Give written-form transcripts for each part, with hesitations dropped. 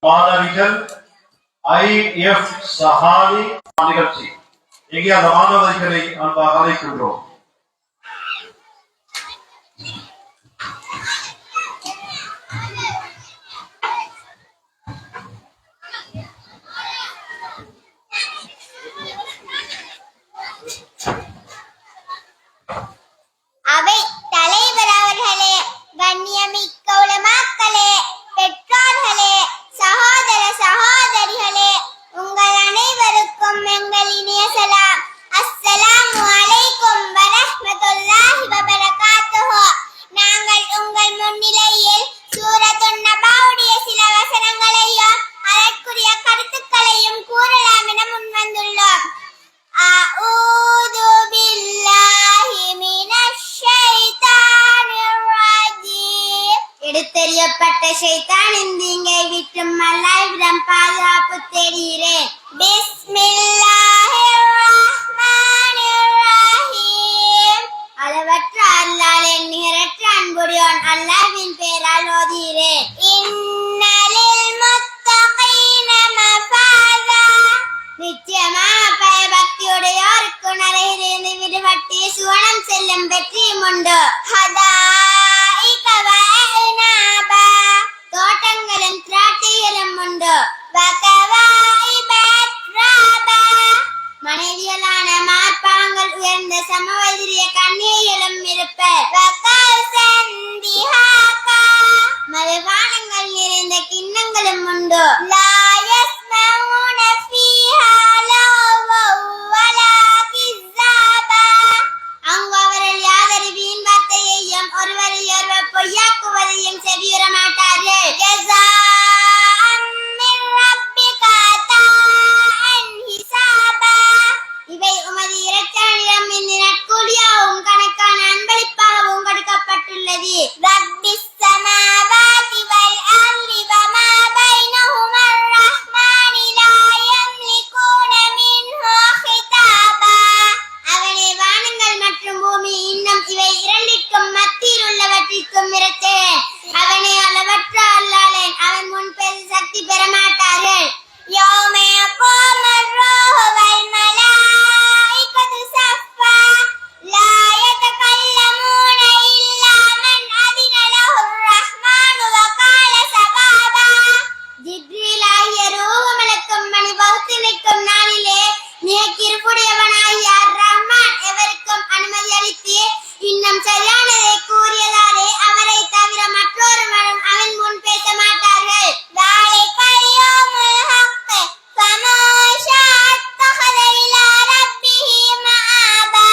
மாணவிகள் IF சஹானி நிகழ்ச்சி. இங்கே அந்த மாணவர்களை அன்பாக அழைக்கின்றோம். அவை தலைவர் அவர்களே, கண்ணியமிக்க உலமாக்களே, பெற்றோர்களே, சகோதர சகோதரிகளே, உங்கள் அனைவருக்கும் எங்கள் இனிய சலாம். அஸ்ஸலாமு அலைக்கும் வரஹ்மத்துல்லாஹி வபரகாத்துஹு. நாங்கள் உங்கள் முன்னிலையில் சூரத்துன் நபாவுடைய சில வசனங்களையும் அதற்குரிய கருத்துக்களையும் கூறலாம் என முன்வந்துள்ளோம். அஊது பில்லாஹி மினஷ் ஷைத்தானிர் ரஜீம். எடுத்தெறியப்பட்ட ஷைத்தானின் தீங்கை விட்டும் அல்லாஹ்விடம் பாதுகாப்பு தேடுகிறேன். பிஸ்மில்லாஹிர் ரஹ்மானிர் ரஹீம். அளவற்ற அல்லாஹ்வின் நிகரற்ற அன்புடையோன் அல்லாஹ்வின் பெயரால் ஓதுகிறேன். இன்னலில் முத்தகீன மஃபாஸா. நிச்சயமாக பயபக்தியுடையோருக்கு நரகிலிருந்து விடுபட்டு சுவனம் செல்லும் வெற்றியும் உண்டு. ஹதாயிக வஅனாபா. தோட்டங்களும் திராட்சைகளும் உண்டு. வகவாயிப அத்ராபா. மனைவியலான மார்பாங்கள் உயர்ந்த சமவெளிய கன்னிகைகளும் இருப்பர். வகௌசன் திஹாகா. மதுபானங்கள் நிறைந்த கிண்ணங்களும் உண்டு. லா யஸ்மஊன ஃபீஹா லஹவன் வலா கிஸ்ஸாபா. அங்கு அவர்கள் யாதொரு வீண் வார்த்தையையும் ஒருவரையொருவர் பொய்யாக்குவதையும் செவியுற மாட்டார்கள். ஜஸாஅன் மின் ரப்பிக அதாஅன் ஹிசாபா. இவை உமது இரட்சகனிடம் இருந்து நற்கூலியாகவும் கணக்கான அன்பளிப்பாகவும் கொடுக்கப்பட்டுள்ளது. ரப்பிஸ் ஸமாவாதி வல் அர்தி வமா பைனஹுமா அர்-ரஹ்மானி லா யம்லிகூன மின்ஹு கிதாபா. அவனே வானங்கள் மற்றும் பூமி, இன்னும் இவை இரண்டிற்கும் மத்தியில் உள்ளவற்றிற்கும் இரட்சகன். அவனே அளவற்ற அல்லாஹ். அவன் முன் பேச சக்தி பெற மாட்டார்கள். யௌம யகூமுர் ரூஹு வல் மலாயிகத்து ஸஃபா. லா யதகல்லமூன இல்லா மன் அதின லஹுர் ரஹ்மானு வ கால ஸவாபா. ஜிப்ரீல் ஆகிய ரூஹ் மலக்கும் மணி வகுத்து நிற்கும் நாளிலே மிக கிருபுடையவனாகிய அர்-ரஹ்மான் எவருக்கும் அனுமதி அளித்து இன்னும் சரியானதை கூறியதாலே அவரை தவிர மற்றொருவரும் அவன் முன் பேச மாட்டார்கள். ذَلِكَ يَوْمُ الْحَقِّ فَمَنْ شَاءَ اتَّخَذَ إِلَى رَبِّهِ مَآبًا.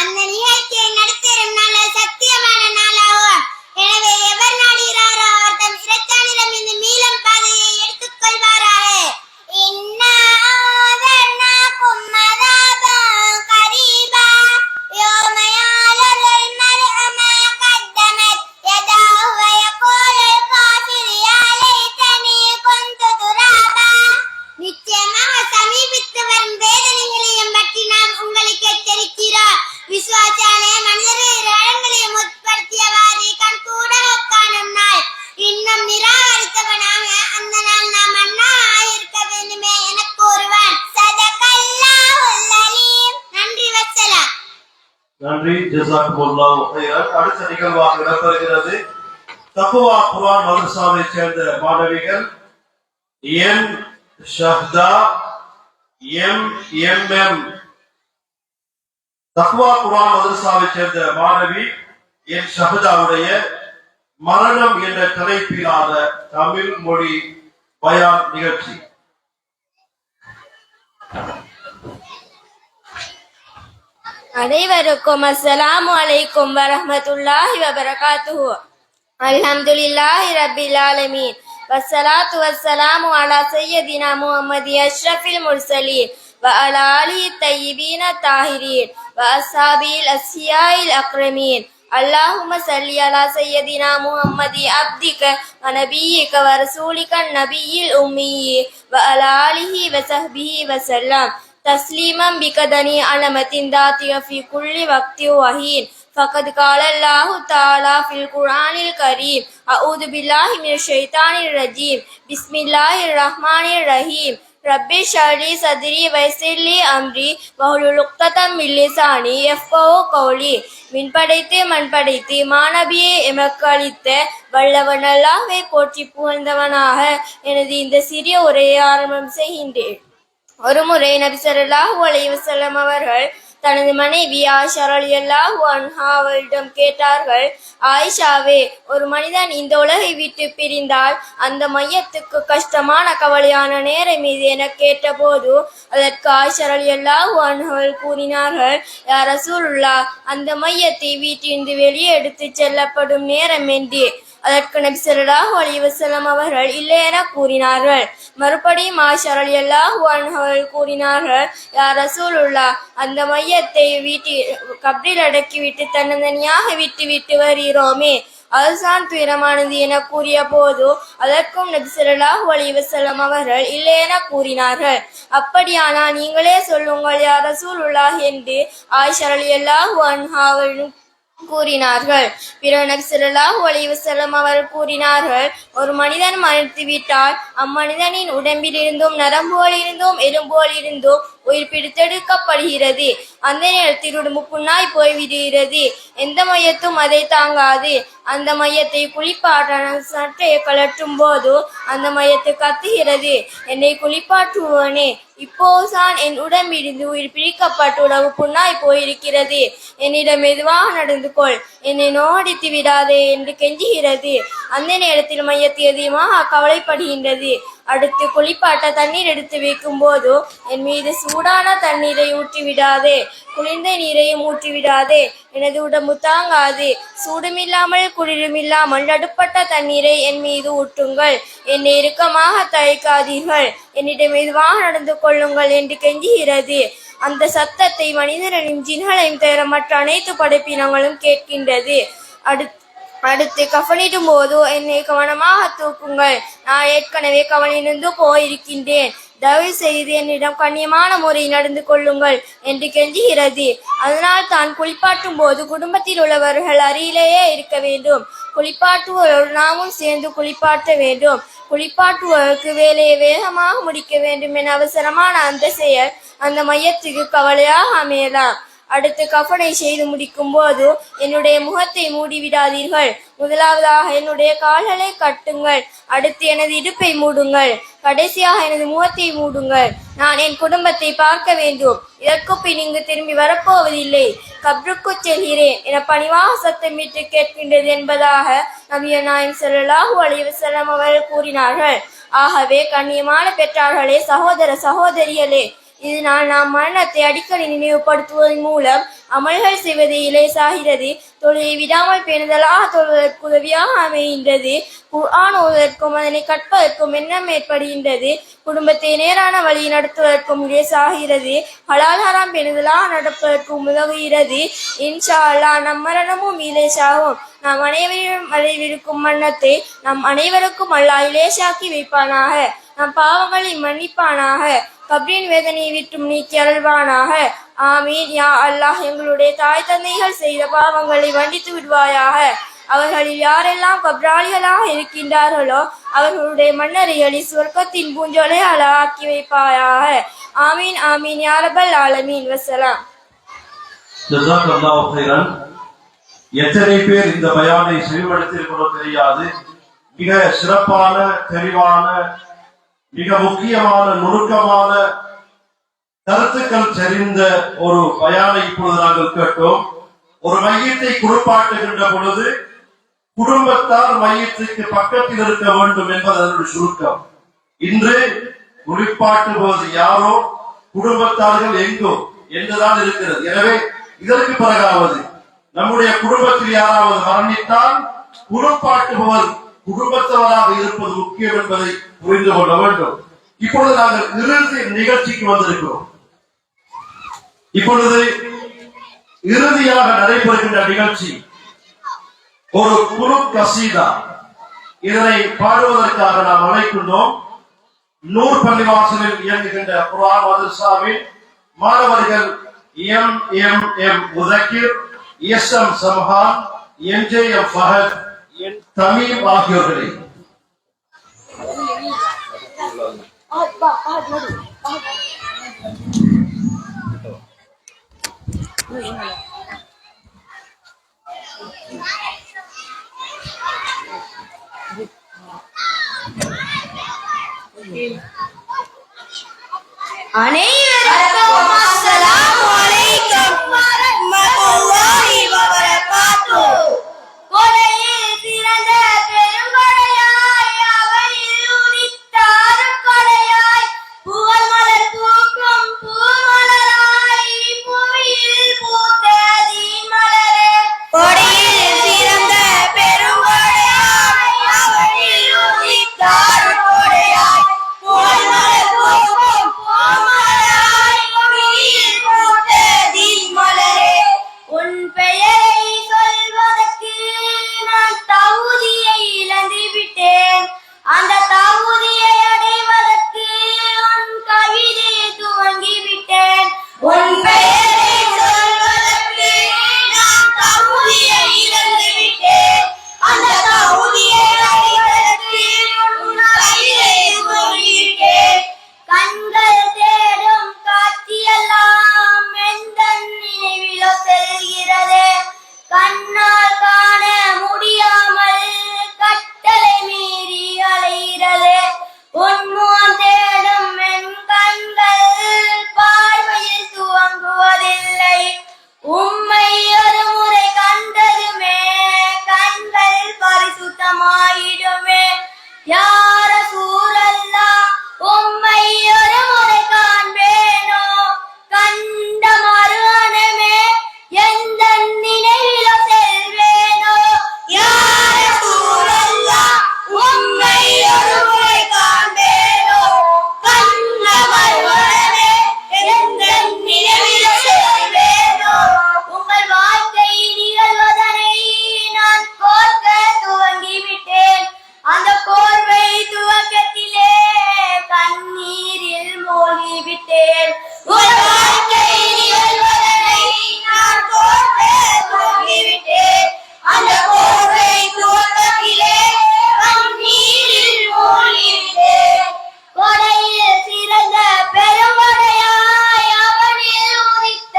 அந்த நிகழ்ச்சியை நடத்திடும் நாள் சத்தியமான நாளாகும். எனவே எவர் நாடுகிறாரோ அவர் தம் இரட்சகனிடமிருந்து மீளும் பாதையை எடுத்துக் கொள்வாராக. இன்னா அன்தர்னாக்கும் அஸாபன் கரீபா. யௌம யஅலல் மர்உ மா கத்தமத் யதாஹு வ யகூலுல் காஃபிரு யா லைதனி குன்து துராபா. நிச்சயமாக சமீபித்து வரும் வேதனைகளையும் பற்றி நாம் உங்களுக்கு எச்சரிக்கிறோம். விசுவாசியாலே மனிதர்கள் இடங்களையும் உட்படுத்தியவாறு கண் கூட காணும் நாள். இன்னும் நிராகரித்தவனாக அந்த நாள் நாம் அண்ணாயிருக்க வேண்டுமே என கூறுவான். ஸதகல்லாஹுல் அலீம். நன்றி வஸ்ஸலாம். நன்றி, ஜஸாக்குமுல்லாஹு ஹைரன். அடுத்த நிகழ்வாக இடம்பெறுகிறது. தக்வா குர்ஆன் மதரசாவை சேர்ந்த மாணவிகள் என் ஷஹ்தா MM. தக்வா குர்ஆன் மதரசாவை சேர்ந்த மாணவி என் ஷஹ்தாவுடைய மரணம் என்ற தலைப்பிலான தமிழ் மொழி பயான் நிகழ்ச்சி. அனைவருக்கும் அஸ்ஸலாமு அலைக்கும் வரஹ்மத்துல்லாஹி வபரகாத்துஹு. அல்ஹம்துலில்லாஹி ரப்பில் ஆலமீன். வஸ்ஸலாத்து வஸ்ஸலாமு அலா சய்யிதினா முஹம்மதி அஷ்ரஃபில் முர்சலீன் வ அலா ஆலிஹி தய்யிபீன தாஹிரீன் வ அஸ்ஹாபில் அஸ்ஸியாயில் அக்ரமீன். அல்லாஹும்ம ஸல்லி அலா சய்யிதினா முஹம்மதி அப்திக வ நபியிக வ ரசூலிக நபியில் உம்மி வ அலா ஆலிஹி வ ஸஹ்பிஹி வ ஸல்லம். تسليما بقدني علامة ذاتها في كل وقت وحين فقد قال الله تعالى في القرآن الكريم أعوذ بالله من الشيطان الرجيم بسم الله الرحمن الرحيم ரப்பி ஷர்லி சத்ரி வைசில்லி அம்ரி வஹுலுல் உக்ததம் மின் லிசானி யஃப்கஹு கௌலி. மின்படைத்து மண்படைத்து மாநபியை எமக்கு அளித்த வல்லவன் அல்லாஹ்வை போற்றி புகழ்ந்தவனாக எனது இந்த சிறிய உரையை ஆரம்பம் செய்கின்றேன். ஒருமுறை நபி ஸல்லல்லாஹு அலைஹி வஸல்லம் அவர்கள் தனது மனைவி ஆயிஷா ரலியல்லாஹு அன்ஹா அவரிடம் கேட்டார்கள், ஆயிஷாவே, ஒரு மனிதன் இந்த உலகை விட்டு பிரிந்தால் அந்த மையத்துக்கு கஷ்டமான கவலையான நேரம் இது என கேட்டபோது அதற்கு ஆயிஷா ரலியல்லாஹு அன்ஹா கூறினார்கள், யா ரசூலுல்லாஹ், அந்த மையத்தை வீட்டிலிருந்து வெளியே எடுத்து செல்லப்படும் நேரம் என்று. அதற்கு நபி ஸல்லல்லாஹு அலைஹி வஸல்லம் அவர்கள் இல்லை என கூறினார்கள். மறுபடியும் ஆயிஷா ரலியல்லாஹு அன்ஹா அவர்கள் கூறினார்கள், யா ரசூலுல்லாஹ், அந்த மையத்தை கப்ரில் அடக்கிவிட்டு தன்னந்தனியாக விட்டு வருகிறோமே, அதுதான் துயரமானது என கூறிய போது அதற்கும் நபி ஸல்லல்லாஹு அலைஹி வஸல்லம் அவர்கள் இல்லை என கூறினார்கள். அப்படியானால் நீங்களே சொல்லுங்கள் யா ரசூலுல்லாஹ் என்று ஆயிஷா ரலியல்லாஹு அன்ஹா அவர்கள் கூறினார்கள். பிறகு நபி ஸல்லல்லாஹு அலைஹி வஸல்லம் அவர்கள் கூறினார்கள், ஒரு மனிதன் மரணித்து விட்டால் அம்மனிதனின் உடம்பிலிருந்தும் நரம்புகளிலிருந்தும் எலும்புகளிலிருந்தும் உயிர் பிடித்தெடுக்கப்படுகிறது. அந்த நேரத்தில் உடம்பு புண்ணாய் போய்விடுகிறது. எந்த மையத்தும் அதை தாங்காது. அந்த மையத்தை குளிப்பாட்ட சட்டையை கலட்டும் போது அந்த மையத்தை கத்துகிறது, என்னை குளிப்பாற்றுவனே, இப்போதுதான் என் உடம்பிலிருந்து உயிர் பிரிக்கப்பட்டு உடம்பு புண்ணாய் போயிருக்கிறது. என்னிடம் மெதுவாக நடந்து கொள், என்னை நோடித்து விடாதே என்று கெஞ்சுகிறது. அந்த நேரத்தில் மையத்தை அதிகமாக கவலைப்படுகின்றது. அடுத்து குளிப்பாட்ட தண்ணீர் எடுத்து வைக்கும் போது என் மீது சூடான தண்ணீரை ஊற்றிவிடாதே, குளிர்ந்த நீரையும் ஊற்றிவிடாதே, எனது உடம்பு தாங்காது. சூடுமில்லாமல் குளிருமில்லாமல் நடுப்பட்ட தண்ணீரை என் மீது ஊற்றுங்கள், என்னை இறுக்கமாக தழைக்காதீர்கள், என்னிடம் மெதுவாக நடந்து கொள்ளுங்கள் என்று கெஞ்சுகிறது. அந்த சத்தத்தை மனிதரையும் ஜின்களையும் தவிர மற்ற அனைத்து படைப்பினங்களும் கேட்கின்றது. அடுத்து கஃனிடும் போது என்னை கவனமாக தூக்குங்கள், நான் ஏற்கனவே கவனிருந்து போயிருக்கின்றேன், தயவு செய்து என்னிடம் கண்ணியமான முறையில் நடந்து கொள்ளுங்கள் என்று கெஞ்சுகிறது. அதனால் தான் குளிப்பாட்டும் போது குடும்பத்தில் உள்ளவர்கள் அருகிலேயே இருக்க வேண்டும். குளிப்பாட்டுவோரோடு நாமும் சேர்ந்து குளிப்பாட்ட வேண்டும். குளிப்பாட்டுவோருக்கு வேலையை வேகமாக முடிக்க வேண்டும் என அவசரமான அந்த செயல் அந்த மையத்துக்கு கவலையாக அமையலாம். அடுத்து கஃனை செய்து முடிக்கும் போது என்னுடைய முகத்தை மூடிவிடாதீர்கள். முதலாவதாக என்னுடைய கால்களை கட்டுங்கள், அடுத்து எனது இடுப்பை மூடுங்கள், கடைசியாக எனது முகத்தை மூடுங்கள். நான் என் குடும்பத்தை பார்க்க வேண்டும். இதற்கு பின் இங்கு திரும்பி வரப்போவதில்லை. கப்ருக்கு செல்கிறேன் என பணிவாக சத்தமிட்டு கேட்கின்றது என்பதாக நபிகள் நாயகம் ஸல்லல்லாஹு அலைஹி வஸல்லம் அவர்கள் கூறினார்கள். ஆகவே கண்ணியமான பெற்றார்களே, சகோதர சகோதரிகளே, இதனால் நாம் மரணத்தை அடிக்கடி நினைவுபடுத்துவதன் மூலம் அமல்கள் செய்வது இலேசாகிறது. தொழுகை விடாமல் பேணுதலாக தொழுவதற்கு உதவியாக அமைகின்றது. குர்ஆன் ஓதுவதற்கும் அதனை கற்பதற்கும் எண்ணம் ஏற்படுகின்றது. குடும்பத்தை நேரான வழி நடத்துவதற்கும் இலேசாகிறது. ஹலால் ஹராம் பேணுதலாக நடப்பதற்கும் உதவுகிறது. இன்ஷா அல்லாஹ் நம் மரணமும் இலேசாகும். நாம் அனைவரும் அடைவிருக்கும் மரணத்தை நம் அனைவருக்கும் அல்லாஹ் இலேசாக்கி வைப்பானாக. நம் பாவங்களை மன்னிப்பானாக. கப்ரின் வேதனையை விட்டும் நீக்கி அருள்வானாக. ஆமீன் யா அல்லாஹ். எங்களுடைய தாய் தந்தைகள் செய்த பாவங்களை மன்னித்து விடுவாயாக. அவர்களில் யாரெல்லாம் கப்ராளிகளாக இருக்கின்றார்களோ அவர்களுடைய மன்னரைகளில் சுவர்க்கத்தின் பூஞ்சோலைகளை ஆக்கி வைப்பாயாக. ஆமீன் ஆமீன் யா ரப்பல் ஆலமீன். வஸ்ஸலாம். ஜஸாக்கல்லாஹு கைரன். எத்தனை பேர் இந்த பயானை செவிமடுத்திருக்கிறோ தெரியாது. மிக சிறப்பான, தெளிவான, மிக முக்கியமான, நுணுக்கமான கருத்துக்கள் தெரிந்த ஒரு பயானை இப்பொழுது நாங்கள் கேட்டோம். ஒரு மையத்தை குளிப்பாட்டுகின்ற பொழுது குடும்பத்தார் மையத்துக்கு பக்கத்தில் இருக்க வேண்டும் என்பது அதனுடைய சுருக்கம். இன்று குளிப்பாட்டுவது யாரோ, குடும்பத்தார்கள் எங்கோ என்றுதான் இருக்கிறது. எனவே இதற்கு பிறகாவது நம்முடைய குடும்பத்தில் யாராவது மரணித்தால் குளிப்பாட்டுபவர் குடும்பத்தவராக இருப்பது முக்கியம் என்பதை புரிந்து கொள்ள வேண்டும். இப்பொழுது நாங்கள் இறுதி நிகழ்ச்சிக்கு வந்திருக்கிறோம். இப்பொழுது இறுதியாக நடைபெறுகின்ற நிகழ்ச்சி ஒரு குரு கசீதா. இதனை பாடுவதற்காக நாம் அழைக்கின்றோம். நூர் பள்ளிவாசலில் இயங்குகின்ற குர்ஆன் மதரசாவின் மாணவர்கள் எம் முதக்கிர், எஸ்.எம். சம்ஹான், எம்.ஜே.எம். ஃபஹத், தமீம் ஆகியோர்களை அனைவருக்கும் அஸ்ஸலாமு அலைக்கும் வரஹ்மத்துல்லாஹி வபரகாத்துஹு. கொடையில் சிறந்த பெருங்கொடையாய் அவனில் உதித்த அருட்கொடையாய் புகழ் மலர் பூக்கும் பூமலராய் புவியில் பூத்த தீன்மலரே. கொடையில் சிறந்த பெருங்கொடையாய் அவனில் உதித்த அருட்கொடையாய் புகழ் மலர் பூக்கும் பூமலராய் புவியில் பூத்த தீன்மலரே. உன் பெயரை சொல்வதற்கு நான் தகுதியை இழந்து விட்டேன். அந்த தகுதியை அடைவதற்கு உன் கவிதையை துவங்கி விட்டேன். உன் பெயரை சொல்வதற்கு நான் தகுதியை இழந்து விட்டேன். அந்த தகுதியை அடைவதற்கு உன் கவிதையை துவங்கி விட்டேன். கண்கள் தேடும் காட்சியெல்லாம் எந்தன் நினைவிலோ செல்கிறது. கண்ணால் காண முடியாமல் கட்டளை மீறி அலைகிறது. உன்முகம் தேடும் என் கண்கள் பார்வையில் துவங்குவதில்லை. உம்மை ஒரு முறை கண்டதுமே கண்கள் பரிசுத்தமாயிடுமே. யா ரசூலல்லாஹ், உம்மை ஒரு முறை காண்பேனோ கண்ட மறுகணமே எந்த நினைவிலோ செல்வேனோ. யா ரசூலல்லாஹ், உம்மை ஒரு முறை காண்பேனோ கண்ட மறுகணமே எந்த நினைவிலோ செல்வேனோ. உங்கள் வாழ்க்கை நிகழ்வதனை நான் கோர்க்க துவங்கிவிட்டேன். அந்த கோர்வை துவக்கத்திலே கண்ணீரில் மூழ்கிவிட்டேன். உங்கள் வாழ்க்கை நிகழ்வதனை நான் கோர்க்க துவங்கிவிட்டேன். அந்த கோர்வை துவக்கத்திலே கண்ணீரில் மூழ்கிவிட்டேன். கொடையில் சிறந்த பெருங்கொடையாய் அவனில் உதித்த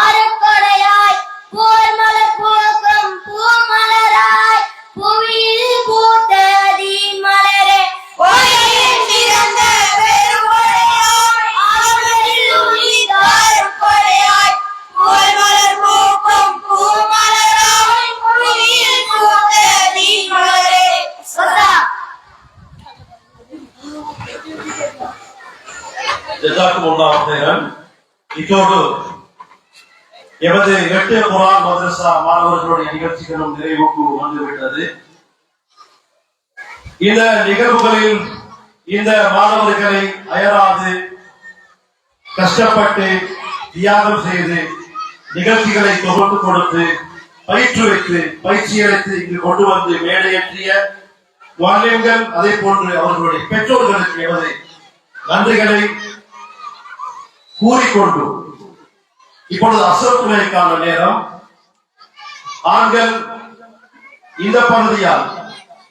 அருட்கொடையாய் போர் மலர் பூக்கும் பூமலராய் புவியில் பூத்த தீன்மலரே. கொடையில் சிறந்த பெருங்கொடையாய் அவனில் உதித்த அருட்கொடையாய் போர் மலர் பூக்கும் பூமலராய் புவியில் பூத்த தீன்மலரே. ஜஸாக்குமுல்லாஹு கைரன். இதோடு எமது 8 குர்ஆன் மதரசா மாணவர்களுடைய நிகழ்ச்சிகளும் நிறைவுக்கு வந்துவிட்டது. இந்த நிகழ்வுகளில் இந்த மாணவர்களை அயராது கஷ்டப்பட்டு தியாகம் செய்து நிகழ்ச்சிகளை தொகுத்து கொடுத்து பயிற்றுவித்து பயிற்சி அளித்து இங்கு கொண்டு வந்து மேடையேற்றிய வாலிம்கள், அதே போன்று அவர்களுடைய பெற்றோர்களுக்கு எமது நன்றிகளை கூறிக்கொண்டு இப்பொழுது அசரத்துறைக்கான நேரம். ஆண்கள் இந்த பகுதியால்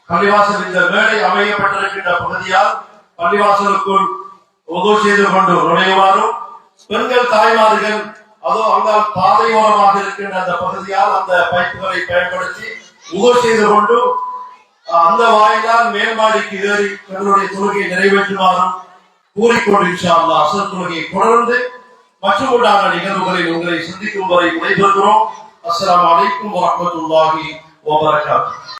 பள்ளிவாசல் இந்த மேடை அமையப்பட்டிருக்கின்ற பகுதியால் பள்ளிவாசலுக்குள் உதவு செய்து கொண்டு நுழைவாரும், பெண்கள் தாய்மார்கள் அதோ அங்கால் பாதையோரமாக இருக்கின்ற அந்த பகுதியால் அந்த பைப்புகளை பயன்படுத்தி உதவு செய்து கொண்டு அந்த வாயிலால் மேல்மாடிக்கு ஏறி தங்களுடைய தொழுகையை நிறைவேற்றுவாரும் கூறிக்கொண்டு இன்ஷா அல்லாஹ் அசர் தொழுகையை தொடர்ந்து மற்றும் உண்டான நிகழ்வுகளில் உங்களை சந்திக்கும் வரை விடைபெறுகிறோம். அஸ்ஸலாமு அலைக்கும் வரஹ்மத்துல்லாஹி வபரகாத்துஹு.